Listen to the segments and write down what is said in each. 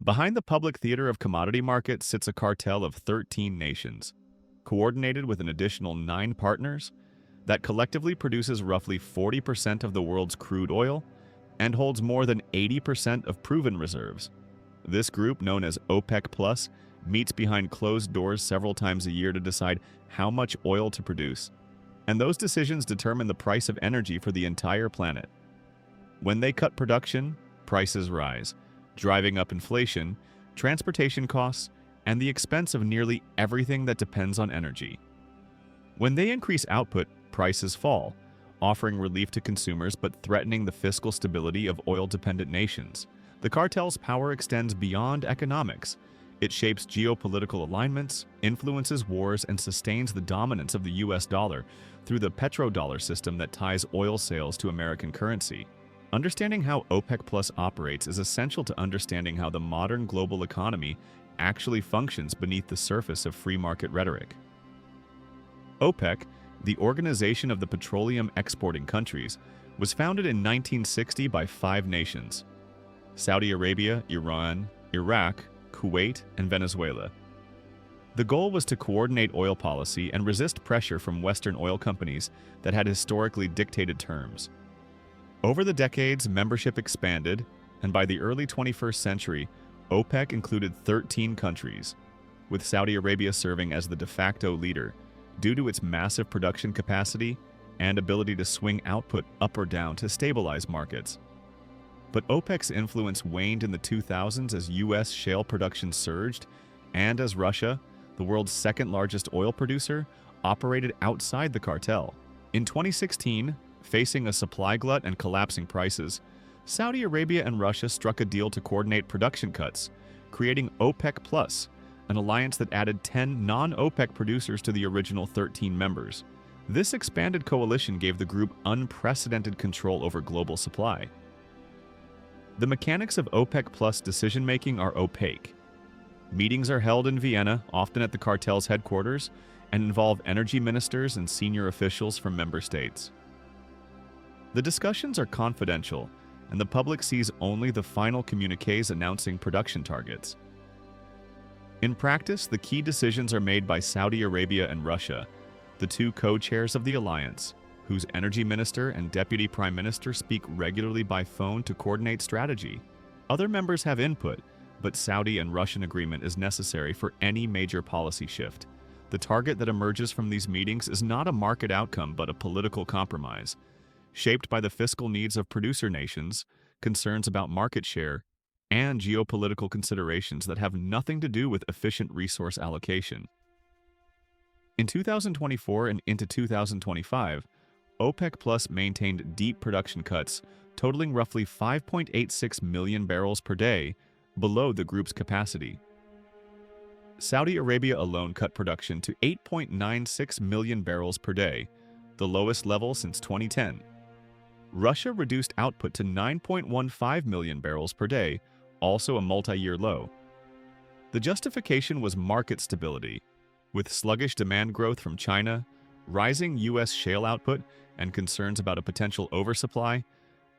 Behind the public theater of commodity markets sits a cartel of 13 nations, coordinated with an additional 9 partners, that collectively produces roughly 40% of the world's crude oil and holds more than 80% of proven reserves. This group, known as OPEC Plus, meets behind closed doors several times a year to decide how much oil to produce, and those decisions determine the price of energy for the entire planet. When they cut production, prices rise, driving up inflation, transportation costs, and the expense of nearly everything that depends on energy. When they increase output, prices fall, offering relief to consumers but threatening the fiscal stability of oil-dependent nations. The cartel's power extends beyond economics. It shapes geopolitical alignments, influences wars, and sustains the dominance of the US dollar through the petrodollar system that ties oil sales to American currency. Understanding how OPEC Plus operates is essential to understanding how the modern global economy actually functions beneath the surface of free market rhetoric. OPEC, the Organization of the Petroleum Exporting Countries, was founded in 1960 by 5 nations: Saudi Arabia, Iran, Iraq, Kuwait, and Venezuela. The goal was to coordinate oil policy and resist pressure from Western oil companies that had historically dictated terms. Over the decades, membership expanded, and by the early 21st century, OPEC included 13 countries, with Saudi Arabia serving as the de facto leader due to its massive production capacity and ability to swing output up or down to stabilize markets. But OPEC's influence waned in the 2000s as U.S. shale production surged and as Russia, the world's second-largest oil producer, operated outside the cartel. In 2016, facing a supply glut and collapsing prices, Saudi Arabia and Russia struck a deal to coordinate production cuts, creating OPEC Plus, an alliance that added 10 non-OPEC producers to the original 13 members. This expanded coalition gave the group unprecedented control over global supply. The mechanics of OPEC Plus decision-making are opaque. Meetings are held in Vienna, often at the cartel's headquarters, and involve energy ministers and senior officials from member states. The discussions are confidential, and the public sees only the final communiques announcing production targets. In practice, the key decisions are made by Saudi Arabia and Russia, the 2 co-chairs of the alliance, whose energy minister and deputy prime minister speak regularly by phone to coordinate strategy. Other members have input, but Saudi and Russian agreement is necessary for any major policy shift. The target that emerges from these meetings is not a market outcome but a political compromise, shaped by the fiscal needs of producer nations, concerns about market share, and geopolitical considerations that have nothing to do with efficient resource allocation. In 2024 and into 2025, OPEC Plus maintained deep production cuts, totaling roughly 5.86 million barrels per day, below the group's capacity. Saudi Arabia alone cut production to 8.96 million barrels per day, the lowest level since 2010. Russia reduced output to 9.15 million barrels per day, also a multi-year low. The justification was market stability, with sluggish demand growth from China, rising U.S. shale output, and concerns about a potential oversupply.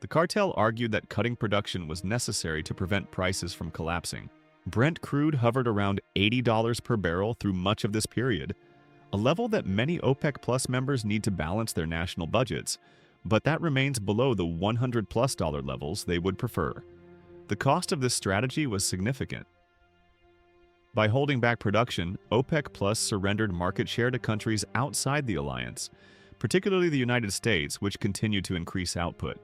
The cartel argued that cutting production was necessary to prevent prices from collapsing. Brent crude hovered around $80 per barrel through much of this period, a level that many OPEC Plus members need to balance their national budgets, but that remains below the $100+ levels they would prefer. The cost of this strategy was significant. By holding back production, OPEC Plus surrendered market share to countries outside the alliance, particularly the United States, which continued to increase output.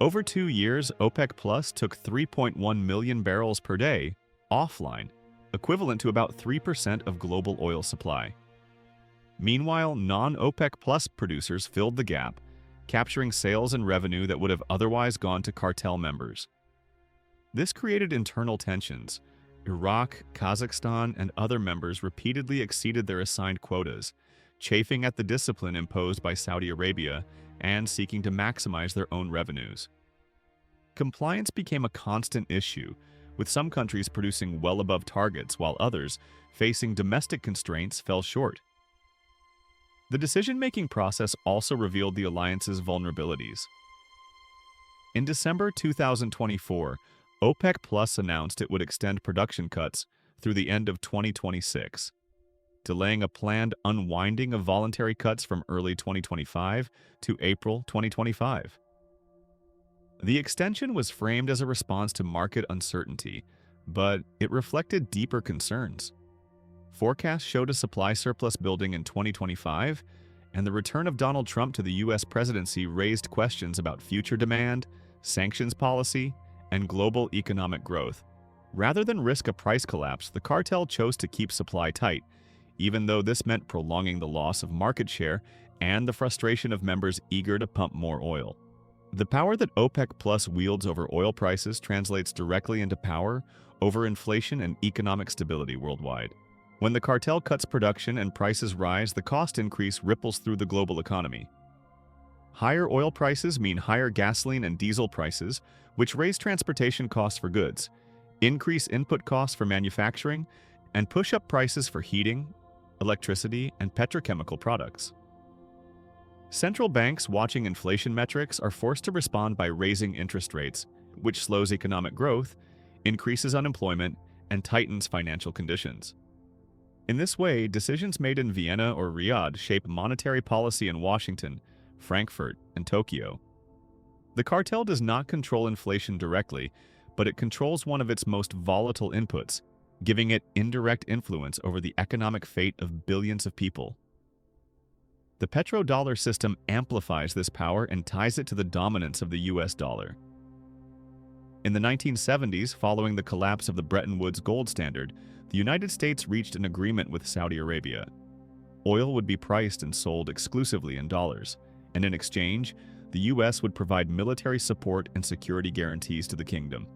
Over 2 years, OPEC Plus took 3.1 million barrels per day offline, equivalent to about 3% of global oil supply. Meanwhile, non-OPEC Plus producers filled the gap, capturing sales and revenue that would have otherwise gone to cartel members. This created internal tensions. Iraq, Kazakhstan, and other members repeatedly exceeded their assigned quotas, chafing at the discipline imposed by Saudi Arabia and seeking to maximize their own revenues. Compliance became a constant issue, with some countries producing well above targets while others, facing domestic constraints, fell short. The decision-making process also revealed the alliance's vulnerabilities. In December 2024, OPEC Plus announced it would extend production cuts through the end of 2026, delaying a planned unwinding of voluntary cuts from early 2025 to April 2025. The extension was framed as a response to market uncertainty, but it reflected deeper concerns. Forecasts showed a supply surplus building in 2025, and the return of Donald Trump to the U.S. presidency raised questions about future demand, sanctions policy, and global economic growth. Rather than risk a price collapse, the cartel chose to keep supply tight, even though this meant prolonging the loss of market share and the frustration of members eager to pump more oil. The power that OPEC Plus wields over oil prices translates directly into power over inflation and economic stability worldwide. When the cartel cuts production and prices rise, the cost increase ripples through the global economy. Higher oil prices mean higher gasoline and diesel prices, which raise transportation costs for goods, increase input costs for manufacturing, and push up prices for heating, electricity, and petrochemical products. Central banks watching inflation metrics are forced to respond by raising interest rates, which slows economic growth, increases unemployment, and tightens financial conditions. In this way, decisions made in Vienna or Riyadh shape monetary policy in Washington, Frankfurt, and Tokyo. The cartel does not control inflation directly, but it controls one of its most volatile inputs, giving it indirect influence over the economic fate of billions of people. The petrodollar system amplifies this power and ties it to the dominance of the US dollar. In the 1970s, following the collapse of the Bretton Woods gold standard, the United States reached an agreement with Saudi Arabia. Oil would be priced and sold exclusively in dollars, and in exchange, the US would provide military support and security guarantees to the kingdom.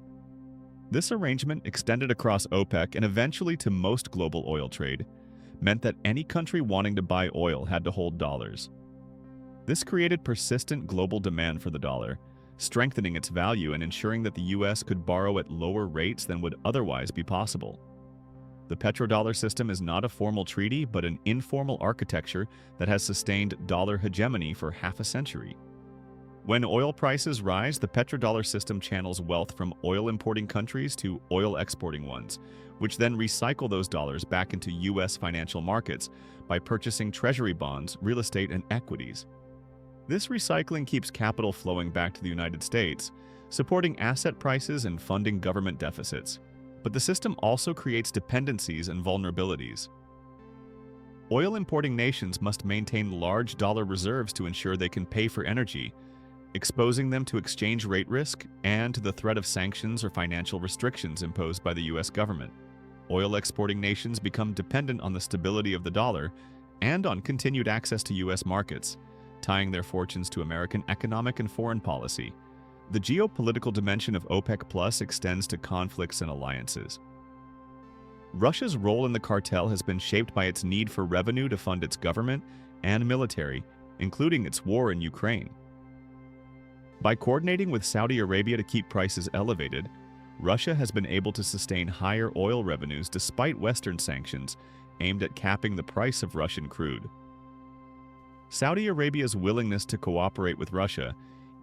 This arrangement extended across OPEC and eventually to most global oil trade, meant that any country wanting to buy oil had to hold dollars. This created persistent global demand for the dollar, strengthening its value and ensuring that the US could borrow at lower rates than would otherwise be possible. The petrodollar system is not a formal treaty, but an informal architecture that has sustained dollar hegemony for half a century. When oil prices rise, the petrodollar system channels wealth from oil-importing countries to oil-exporting ones, which then recycle those dollars back into U.S. financial markets by purchasing treasury bonds, real estate, and equities. This recycling keeps capital flowing back to the United States, supporting asset prices and funding government deficits. But the system also creates dependencies and vulnerabilities. Oil-importing nations must maintain large dollar reserves to ensure they can pay for energy, exposing them to exchange rate risk and to the threat of sanctions or financial restrictions imposed by the U.S. government. Oil-exporting nations become dependent on the stability of the dollar and on continued access to U.S. markets, tying their fortunes to American economic and foreign policy. The geopolitical dimension of OPEC Plus extends to conflicts and alliances. Russia's role in the cartel has been shaped by its need for revenue to fund its government and military, including its war in Ukraine. By coordinating with Saudi Arabia to keep prices elevated, Russia has been able to sustain higher oil revenues despite Western sanctions aimed at capping the price of Russian crude. Saudi Arabia's willingness to cooperate with Russia,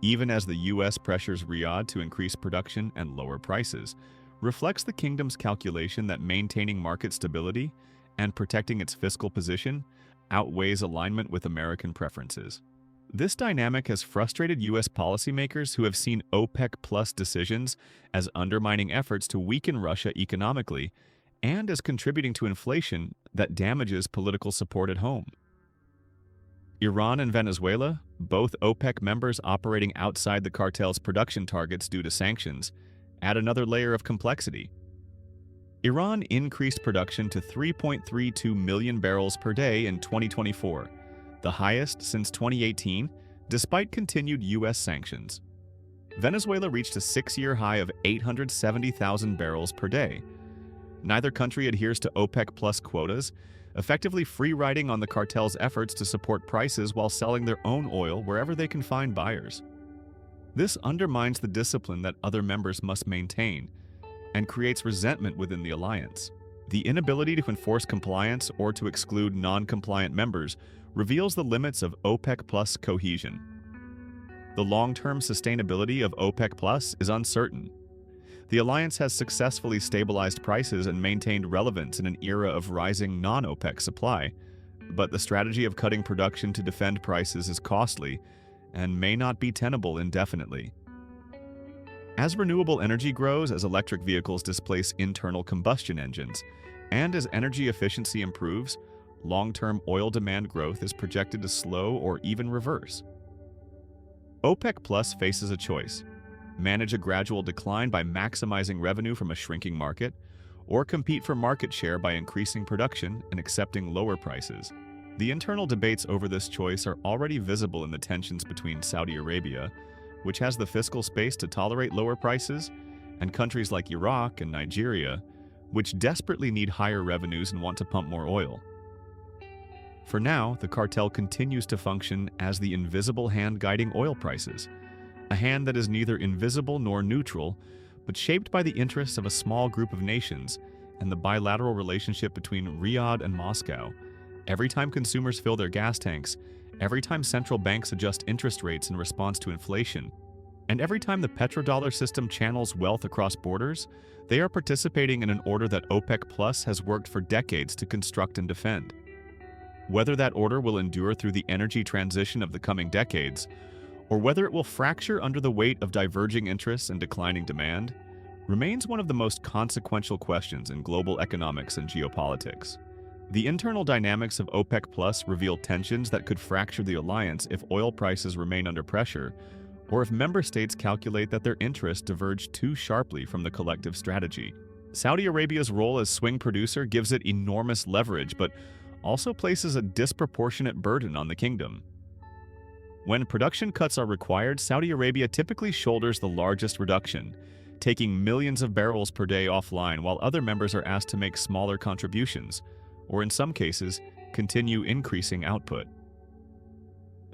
even as the U.S. pressures Riyadh to increase production and lower prices, reflects the kingdom's calculation that maintaining market stability and protecting its fiscal position outweighs alignment with American preferences. This dynamic has frustrated U.S. policymakers who have seen OPEC Plus decisions as undermining efforts to weaken Russia economically and as contributing to inflation that damages political support at home. Iran and Venezuela, both OPEC members operating outside the cartel's production targets due to sanctions, add another layer of complexity. Iran increased production to 3.32 million barrels per day in 2024, the highest since 2018, despite continued U.S. sanctions. Venezuela reached a six-year high of 870,000 barrels per day. Neither country adheres to OPEC Plus quotas, effectively free-riding on the cartel's efforts to support prices while selling their own oil wherever they can find buyers. This undermines the discipline that other members must maintain and creates resentment within the alliance. The inability to enforce compliance or to exclude non-compliant members reveals the limits of OPEC Plus cohesion. The long-term sustainability of OPEC Plus is uncertain. The alliance has successfully stabilized prices and maintained relevance in an era of rising non-OPEC supply, but the strategy of cutting production to defend prices is costly and may not be tenable indefinitely. As renewable energy grows, as electric vehicles displace internal combustion engines, and as energy efficiency improves, long-term oil demand growth is projected to slow or even reverse. OPEC Plus faces a choice: manage a gradual decline by maximizing revenue from a shrinking market, or compete for market share by increasing production and accepting lower prices. The internal debates over this choice are already visible in the tensions between Saudi Arabia, which has the fiscal space to tolerate lower prices, and countries like Iraq and Nigeria, which desperately need higher revenues and want to pump more oil. For now, the cartel continues to function as the invisible hand guiding oil prices, a hand that is neither invisible nor neutral, but shaped by the interests of a small group of nations and the bilateral relationship between Riyadh and Moscow. Every time consumers fill their gas tanks, every time central banks adjust interest rates in response to inflation, and every time the petrodollar system channels wealth across borders, they are participating in an order that OPEC Plus has worked for decades to construct and defend. Whether that order will endure through the energy transition of the coming decades, or whether it will fracture under the weight of diverging interests and declining demand, remains one of the most consequential questions in global economics and geopolitics. The internal dynamics of OPEC Plus reveal tensions that could fracture the alliance if oil prices remain under pressure, or if member states calculate that their interests diverge too sharply from the collective strategy. Saudi Arabia's role as swing producer gives it enormous leverage, but also places a disproportionate burden on the kingdom. When production cuts are required, Saudi Arabia typically shoulders the largest reduction, taking millions of barrels per day offline while other members are asked to make smaller contributions, or in some cases, continue increasing output.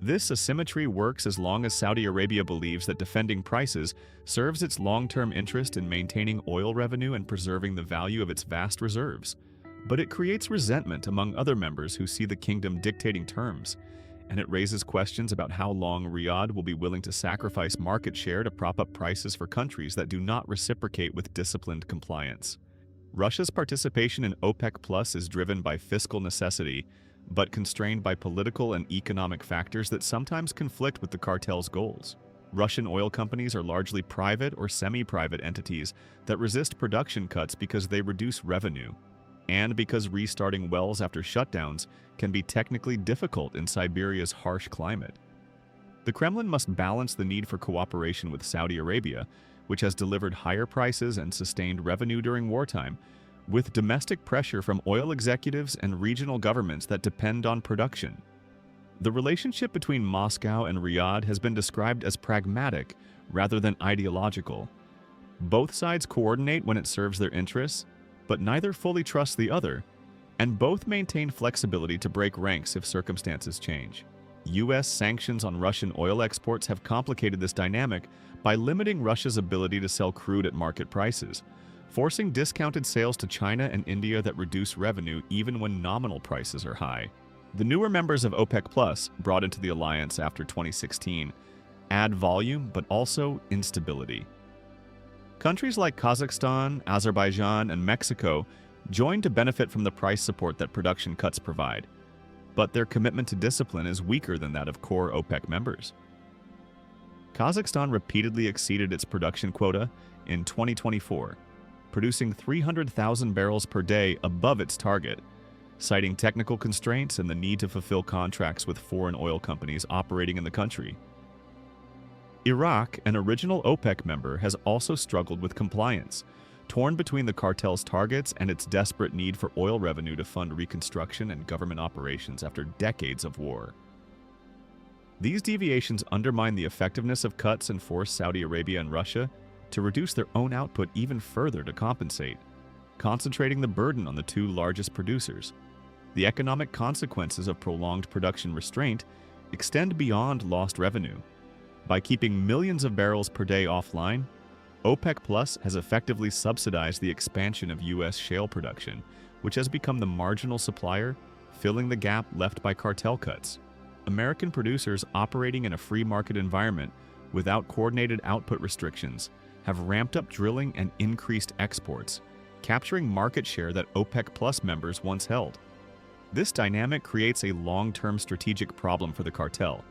This asymmetry works as long as Saudi Arabia believes that defending prices serves its long-term interest in maintaining oil revenue and preserving the value of its vast reserves. But it creates resentment among other members who see the kingdom dictating terms, and it raises questions about how long Riyadh will be willing to sacrifice market share to prop up prices for countries that do not reciprocate with disciplined compliance. Russia's participation in OPEC Plus is driven by fiscal necessity, but constrained by political and economic factors that sometimes conflict with the cartel's goals. Russian oil companies are largely private or semi-private entities that resist production cuts because they reduce revenue, and because restarting wells after shutdowns can be technically difficult in Siberia's harsh climate. The Kremlin must balance the need for cooperation with Saudi Arabia, which has delivered higher prices and sustained revenue during wartime, with domestic pressure from oil executives and regional governments that depend on production. The relationship between Moscow and Riyadh has been described as pragmatic rather than ideological. Both sides coordinate when it serves their interests, but neither fully trusts the other, and both maintain flexibility to break ranks if circumstances change. U.S. sanctions on Russian oil exports have complicated this dynamic by limiting Russia's ability to sell crude at market prices, forcing discounted sales to China and India that reduce revenue even when nominal prices are high. The newer members of OPEC Plus, brought into the alliance after 2016, add volume but also instability. Countries like Kazakhstan, Azerbaijan, and Mexico join to benefit from the price support that production cuts provide, but their commitment to discipline is weaker than that of core OPEC members. Kazakhstan repeatedly exceeded its production quota in 2024, producing 300,000 barrels per day above its target, citing technical constraints and the need to fulfill contracts with foreign oil companies operating in the country. Iraq, an original OPEC member, has also struggled with compliance, torn between the cartel's targets and its desperate need for oil revenue to fund reconstruction and government operations after decades of war. These deviations undermine the effectiveness of cuts and force Saudi Arabia and Russia to reduce their own output even further to compensate, concentrating the burden on the two largest producers. The economic consequences of prolonged production restraint extend beyond lost revenue. By keeping millions of barrels per day offline, OPEC Plus has effectively subsidized the expansion of U.S. shale production, which has become the marginal supplier, filling the gap left by cartel cuts. American producers operating in a free market environment without coordinated output restrictions have ramped up drilling and increased exports, capturing market share that OPEC Plus members once held. This dynamic creates a long-term strategic problem for the cartel.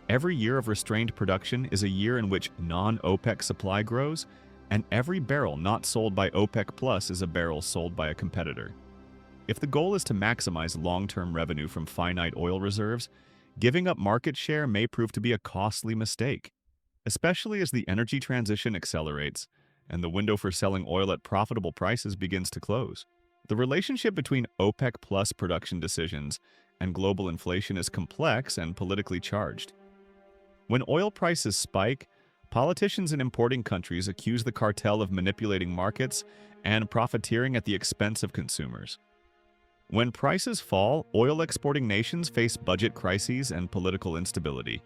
Every year of restrained production is a year in which non-OPEC supply grows, and every barrel not sold by OPEC Plus is a barrel sold by a competitor. If the goal is to maximize long-term revenue from finite oil reserves, giving up market share may prove to be a costly mistake, especially as the energy transition accelerates and the window for selling oil at profitable prices begins to close. The relationship between OPEC Plus production decisions and global inflation is complex and politically charged. When oil prices spike, politicians in importing countries accuse the cartel of manipulating markets and profiteering at the expense of consumers. When prices fall, oil exporting nations face budget crises and political instability.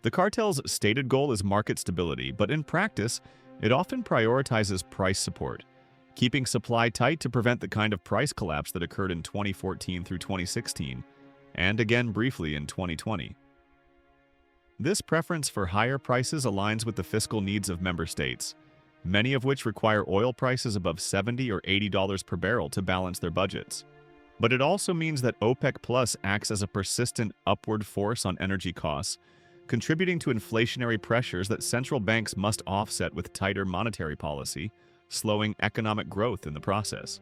The cartel's stated goal is market stability, but in practice, it often prioritizes price support, keeping supply tight to prevent the kind of price collapse that occurred in 2014 through 2016, and again briefly in 2020. This preference for higher prices aligns with the fiscal needs of member states, many of which require oil prices above $70 or $80 per barrel to balance their budgets. But it also means that OPEC Plus acts as a persistent upward force on energy costs, contributing to inflationary pressures that central banks must offset with tighter monetary policy, slowing economic growth in the process.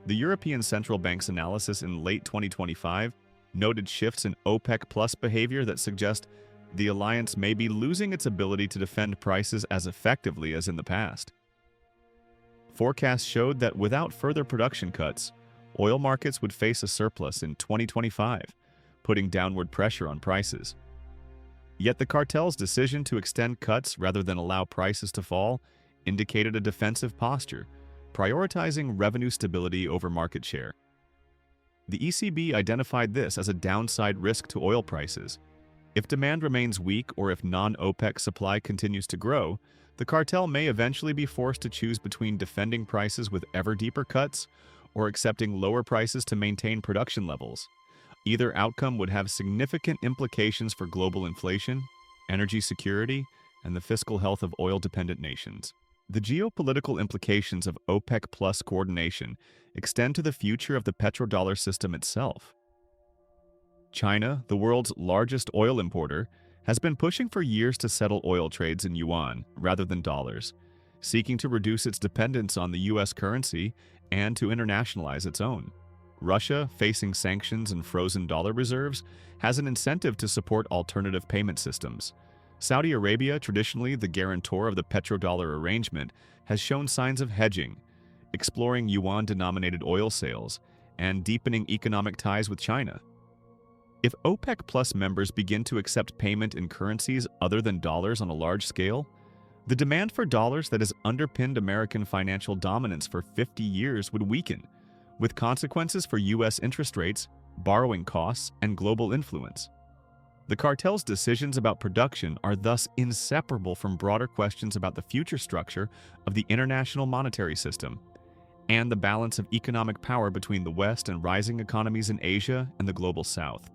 The European Central Bank's analysis in late 2025 noted shifts in OPEC Plus behavior that suggest the alliance may be losing its ability to defend prices as effectively as in the past. Forecasts showed that without further production cuts, oil markets would face a surplus in 2025, putting downward pressure on prices. Yet the cartel's decision to extend cuts rather than allow prices to fall indicated a defensive posture, prioritizing revenue stability over market share. The ECB identified this as a downside risk to oil prices. If demand remains weak or if non-OPEC supply continues to grow, the cartel may eventually be forced to choose between defending prices with ever deeper cuts or accepting lower prices to maintain production levels. Either outcome would have significant implications for global inflation, energy security, and the fiscal health of oil-dependent nations. The geopolitical implications of OPEC Plus coordination extend to the future of the petrodollar system itself. China, the world's largest oil importer, has been pushing for years to settle oil trades in yuan rather than dollars, seeking to reduce its dependence on the US currency and to internationalize its own. Russia, facing sanctions and frozen dollar reserves, has an incentive to support alternative payment systems. Saudi Arabia, traditionally the guarantor of the petrodollar arrangement, has shown signs of hedging, exploring yuan-denominated oil sales, and deepening economic ties with China. If OPEC Plus members begin to accept payment in currencies other than dollars on a large scale, the demand for dollars that has underpinned American financial dominance for 50 years would weaken, with consequences for U.S. interest rates, borrowing costs, and global influence. The cartel's decisions about production are thus inseparable from broader questions about the future structure of the international monetary system and the balance of economic power between the West and rising economies in Asia and the global South.